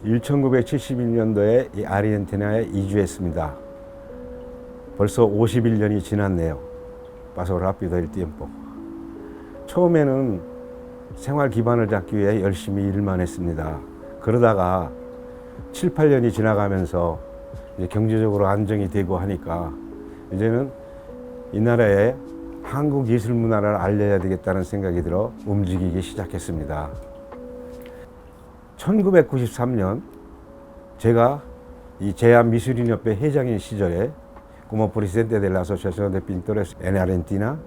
1971년도에 이 아르헨티나에 이주했습니다. 벌써 51년이 지났네요. Pasó rápido el tiempo. 처음에는 생활 기반을 잡기 위해 열심히 일만 했습니다. 그러다가 7, 8년이 지나가면서 이제 경제적으로 안정이 되고 하니까 이제는 이 나라에 한국 예술 문화를 알려야 되겠다는 생각이 들어 움직이기 시작했습니다. 1993년 제가 이 제한미술인협회 회장인 시절에 como presidente de la Asociación de Pintores en Argentina,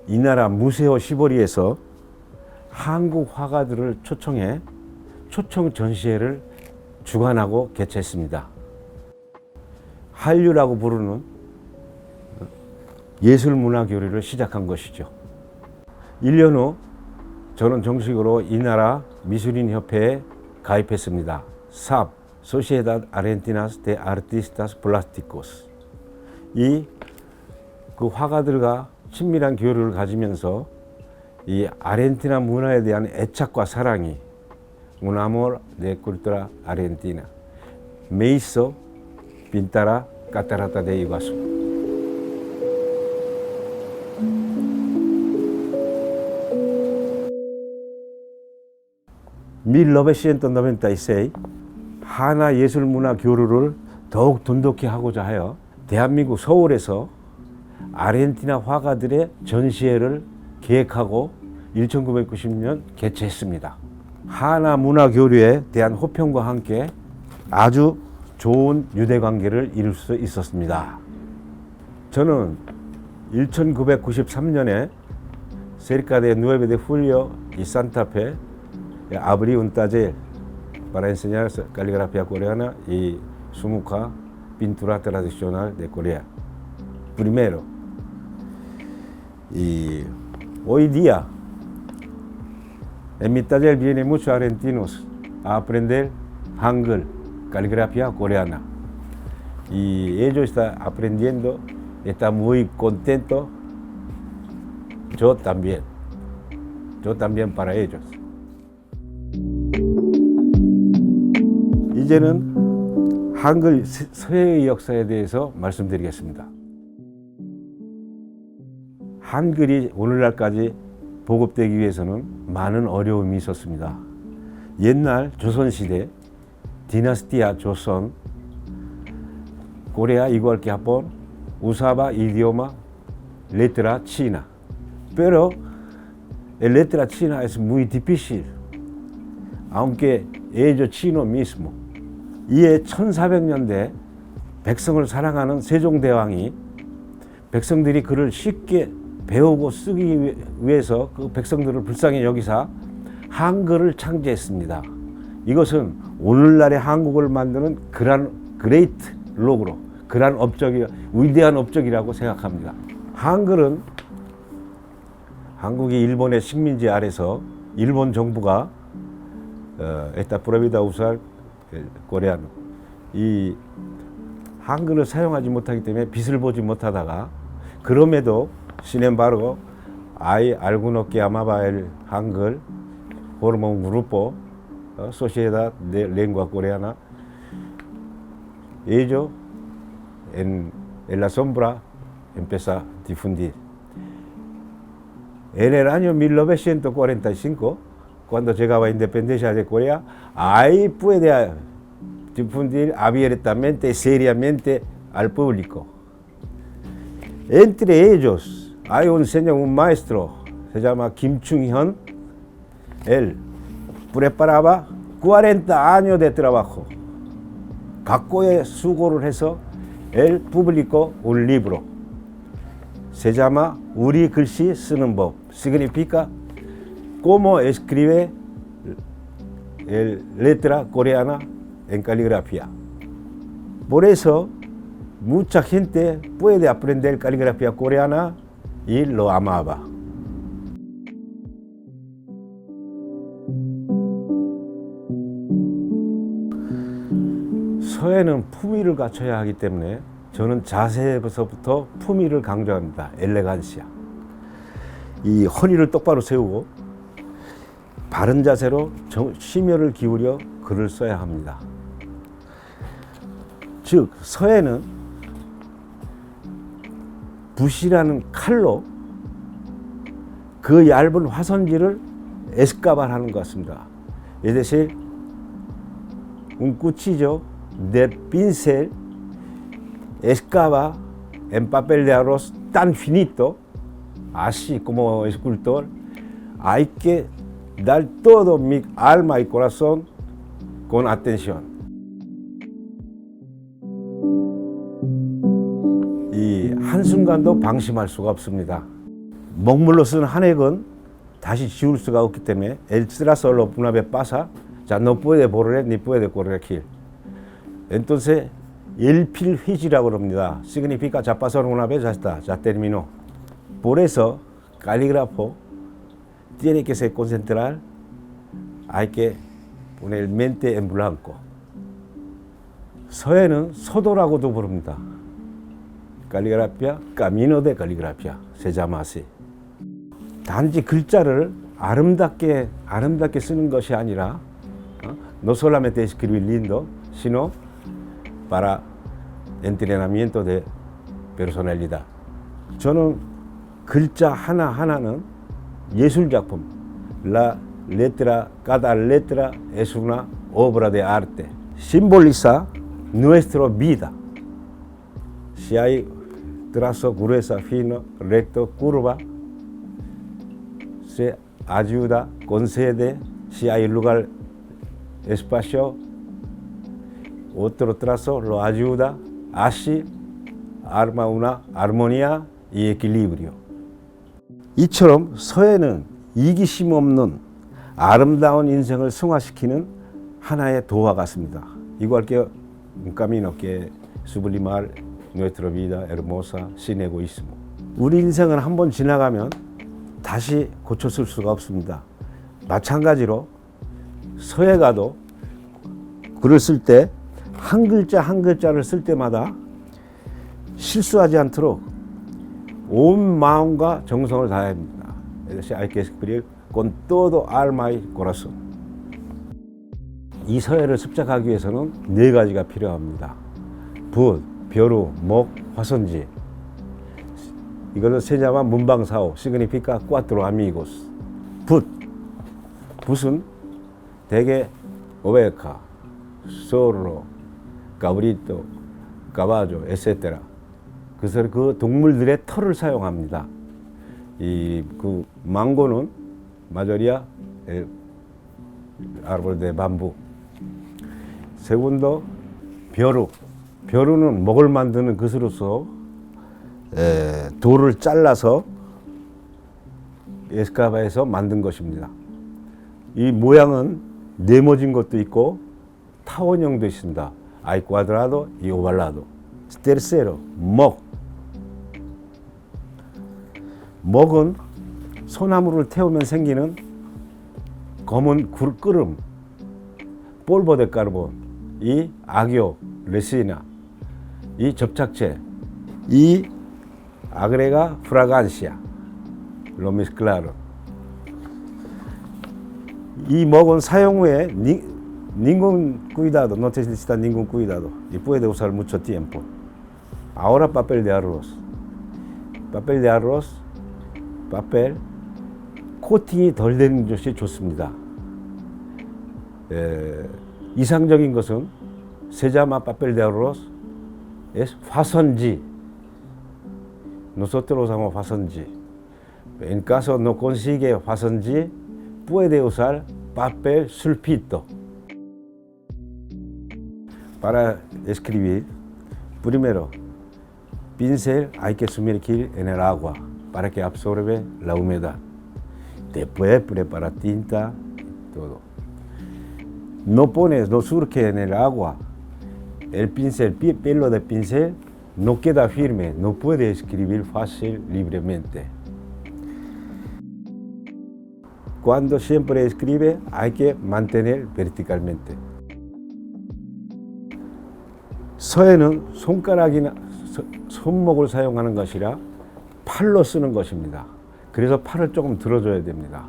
이 나라 무세오 시보리에서 한국 화가들을 초청해 초청 전시회를 주관하고 개최했습니다. 한류라고 부르는 예술문화 교류를 시작한 것이죠. 1년 후 저는 정식으로 이 나라 미술인 협회에 가입했습니다. SAP, Sociedad Argentinas de Artistas Plásticos. 그 화가들과 친밀한 교류를 가지면서 이 아르헨티나 문화에 대한 애착과 사랑이 Un amor de cultura argentina me hizo pintar a Catarata de Iguazú. (1996) 하나 예술문화 교류를 더욱 돈독히 하고자 하여 대한민국 서울에서 아르헨티나 화가들의 전시회를 계획하고 1990년 개최했습니다. 하나 문화 교류에 대한 호평과 함께 아주 좋은 유대 관계를 이룰 수 있었습니다. 저는 1993년에 cerca de 9 de julio y Santa Fe abrí un taller para enseñar caligrafía coreana y sumuca, pintura tradicional de Corea. Primero, y hoy día en mi taller vienen muchos argentinos a aprender Hangul, caligrafía coreana. Y ellos están aprendiendo, están muy contentos. Yo también para ellos. 이제는 한글 서예의 역사에 대해서 말씀드리겠습니다. 한글이 오늘날까지 보급되기 위해서는 많은 어려움이 있었습니다. 옛날 조선시대, 디나스티아 조선, Corea igual que Japón, usaba idioma letra china. Pero el letra china es muy difícil, aunque ellos chino mismo. 이에 1400년대 백성을 사랑하는 세종대왕이 백성들이 글을 쉽게 배우고 쓰기 위해서 그 백성들을 불쌍히 여기사 한글을 창제했습니다. 이것은 오늘날의 한국을 만드는 그레이트 록으로, 위대한 업적이라고 생각합니다. 한글은 한국이 일본의 식민지 아래서 일본 정부가 está prohibida usar coreano. 이 한글을 사용하지 못하기 때문에 빛을 보지 못하다가 그럼에도 sin embargo hay algunos que amaba el hangul, forma un grupo, Sociedad de Lengua Coreana. Ellos en la sombra empezó a difundir. En el año 1945, cuando llegaba la independencia de Corea, ahí puede difundir abiertamente, seriamente al público. Entre ellos hay un señor, un maestro, se llama Kim Chung-hyun. Él preparaba 40 años de trabajo. 각고의 수고를 해서 él publicó un libro. Se llama 우리 글씨 쓰는 법. Significa cómo escribe letra coreana en caligrafía. Por eso, mucha gente puede aprender caligrafía coreana y lo amaba. 서예는 품위를 갖춰야 하기 때문에 저는 자세에서부터 품위를 강조합니다. 엘레간시아. 이 허리를 똑바로 세우고 바른 자세로 심혈을 기울여 글을 써야 합니다. 즉 서에는 붓이라는 칼로 그 얇은 화선지를 에스카발하는 것 같습니다. Es decir, un cuchillo de pincel excava en papel de arroz tan finito, así como escultor, hay que dar todo mi alma y corazón con atención. 이 한순간도 방심할 수가 없습니다. 먹물로 쓴 한 획은 다시 지울 수가 없기 때문에 el trazo una vez pasa, ya no puede borrar ni puede corregir. Entonces, 일필휘지라고 합니다. Significa ya pasaron una vez, ya está, ya terminó. Por eso, calígrafo tiene que se concentrar, hay que poner mente en blanco. 서예는 서도라고도 부릅니다. Caligrafía, camino de caligrafía, se llama así. 단지 글자를 아름답게 쓰는 것이 아니라 no solamente escribir lindo, sino para entrenamiento de personalidad. 저는 글자 하나하나는 예술 작품. Cada letra es una obra de arte. Simboliza nuestra vida. Si hay trazo grueso, fino, recto, curva, se ayuda, concede, si hay lugar, espacio, otro trazo lo ayuda, así arma una armonía y equilibrio. 이처럼 서예는 이기심 없는 아름다운 인생을 승화시키는 하나의 도화 같습니다. Igual que un camino que sublimar nuestra vida hermosa sin egoísmo. 우리 인생은 한번 지나가면 다시 고쳐쓸 수가 없습니다. 마찬가지로 서예가도 글을 쓸 때 한 글자 한 글자를 쓸 때마다 실수하지 않도록 온 마음과 정성을 다해야 합니다. Hay que escribir con todo alma y corazón. 이 서예를 습작하기 위해서는 네 가지가 필요합니다. 붓, 벼루, 목, 화선지. 이거는 se llama 문방사오, significa cuatro amigos. 붓은 대개 오베카, zorro, cabrito, caballo, etc. 그래서 그 동물들의 털을 사용합니다. 그 망고는 mayoría el árbol de bambú. Segundo, 벼루는 목을 만드는 것으로서 돌을 잘라서 에스카바에서 만든 것입니다. 이 모양은 네모진 것도 있고 타원형도 있습니다. Hay cuadrado y ovalado. Tercero, 목은 소나무를 태우면 생기는 검은 끓음, polvo de carbón, 이 악교, 레시나, 이 접착제, 이 agrega fragancia, lo mezclaron. 이 목은 사용 후에 ningún cuidado, no necesita ningún cuidado y puede usar mucho tiempo. Ahora papel de arroz. papel 코팅이 덜 되는 것이 좋습니다. 이상적인 것은 se llama papel de arroz es 화선지. Nosotros usamos 화선지. En caso no consigue 화선지, puede usar papel sulfito. Para escribir, primero, pincel hay que sumergir en el agua para que absorbe la humedad. Después prepara tinta y todo. No surge en el agua. El pincel, pelo de pincel no queda firme, no puede escribir fácil, libremente. Cuando siempre escribe, hay que mantener verticalmente. 서예는 손가락이나 손목을 사용하는 것이라 팔로 쓰는 것입니다. 그래서 팔을 조금 들어줘야 됩니다.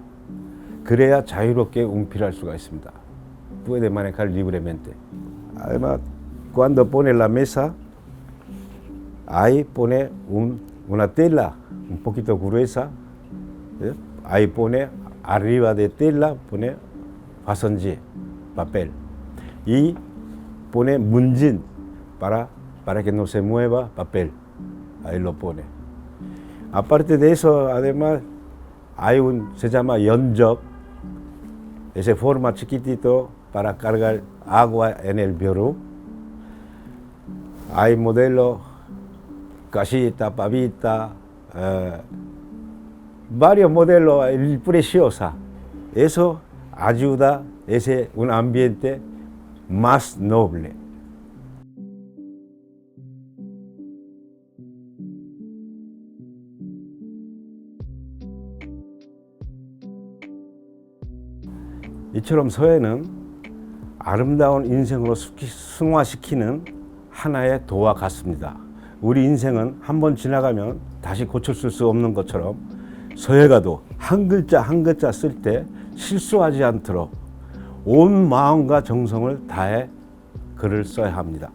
그래야 자유롭게 운필할 수가 있습니다. puede manejar libremente. Además, cuando pone la mesa, ahí pone una tela un poquito gruesa, ¿eh? Ahí pone, arriba de tela, pone fa선지, papel. Y pone 문진 para que no se mueva papel. Ahí lo pone. Aparte de eso, además, se llama 연적, ese forma chiquitito para cargar agua en el biorro. Hay modelos, casita, pavita, varios modelos preciosos. Eso ayuda a un ambiente más noble. 이처럼 서해는 아름다운 인생으로 승화시키는 하나의 도와 같습니다. 우리 인생은 한번 지나가면 다시 고쳤을 수 없는 것처럼 서해가도 한 글자 한 글자 쓸 때 실수하지 않도록 온 마음과 정성을 다해 글을 써야 합니다.